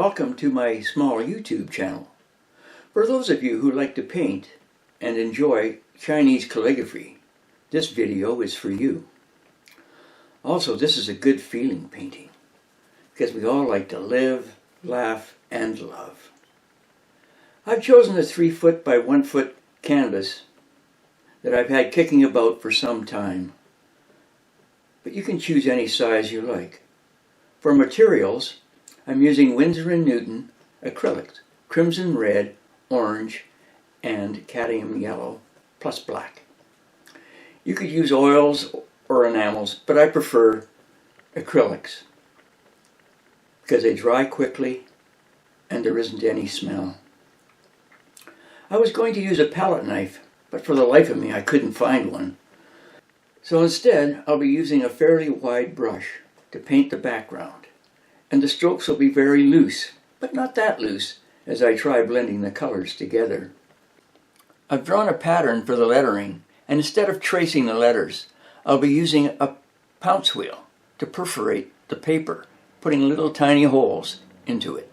welcome to my small YouTube channel. For those of you who like to paint and enjoy Chinese calligraphy, this video is for you. Also, this is a good feeling painting because we all like to live, laugh, and love. I've chosen a 3-foot by 1-foot canvas that I've had kicking about for some time, but you can choose any size you like. For materials, I'm using Winsor & Newton acrylics, crimson red, orange, and cadmium yellow, plus black. You could use oils or enamels, but I prefer acrylics because they dry quickly and there isn't any smell. I was going to use a palette knife, but for the life of me I couldn't find one. So instead, I'll be using a fairly wide brush to paint the background. And the strokes will be very loose, but not that loose as I try blending the colors together. I've drawn a pattern for the lettering, and instead of tracing the letters, I'll be using a pounce wheel to perforate the paper, putting little tiny holes into it.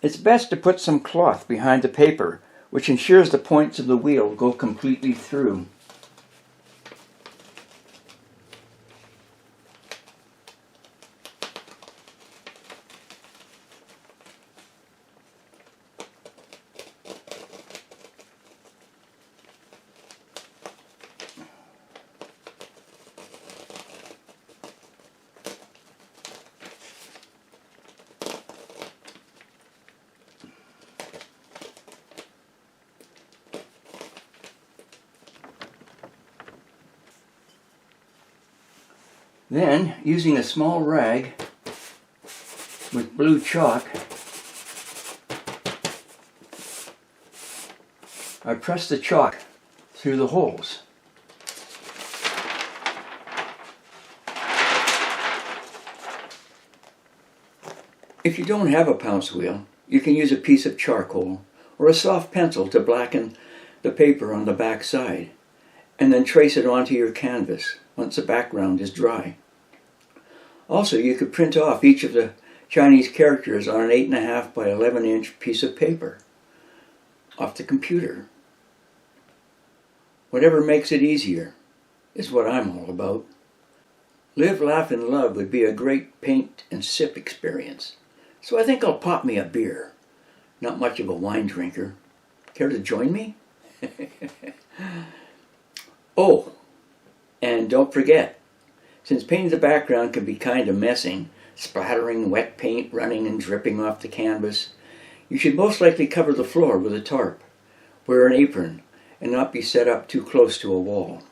It's best to put some cloth behind the paper, which ensures the points of the wheel go completely through. Then, using a small rag with blue chalk, I press the chalk through the holes. If you don't have a pounce wheel, you can use a piece of charcoal or a soft pencil to blacken the paper on the back side, and then trace it onto your canvas once the background is dry. Also, you could print off each of the Chinese characters on an 8.5 by 11 inch piece of paper off the computer. Whatever makes it easier is what I'm all about. Live, laugh, and love would be a great paint and sip experience. So I think I'll pop me a beer. Not much of a wine drinker. Care to join me? Oh, and don't forget, since painting the background can be kind of messy, splattering wet paint running and dripping off the canvas, you should most likely cover the floor with a tarp, wear an apron, and not be set up too close to a wall.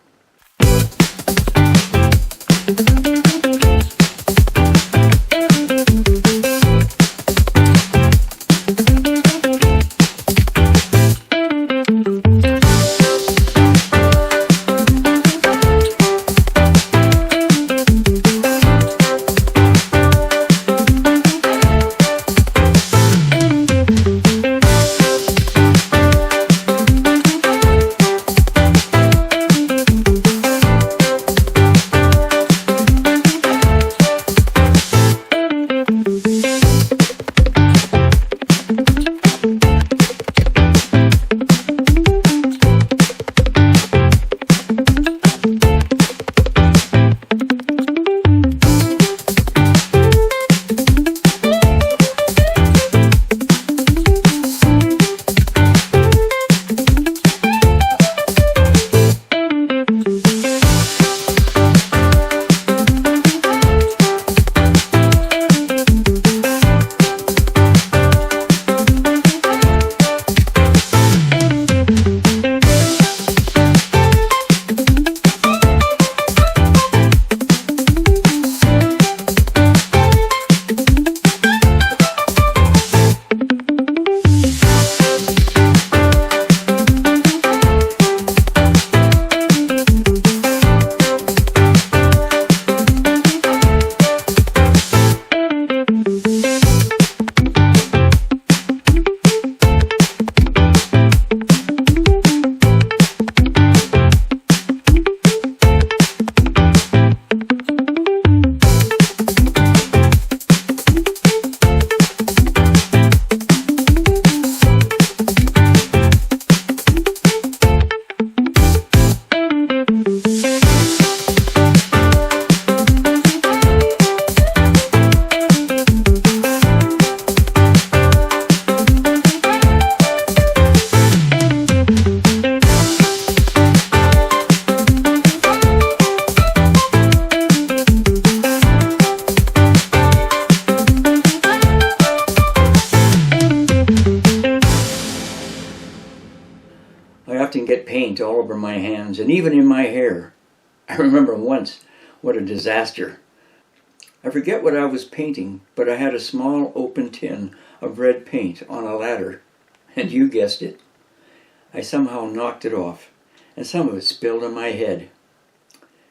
all over my hands and even in my hair. I remember once what a disaster. I forget what I was painting, but I had a small open tin of red paint on a ladder, and you guessed it. I somehow knocked it off, and some of it spilled on my head.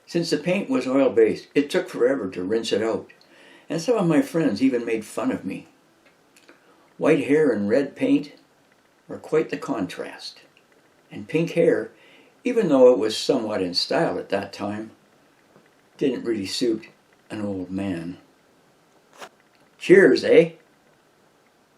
Since the paint was oil-based, it took forever to rinse it out, and some of my friends even made fun of me. White hair and red paint were quite the contrast, and pink hair, even though it was somewhat in style at that time, didn't really suit an old man. Cheers, eh?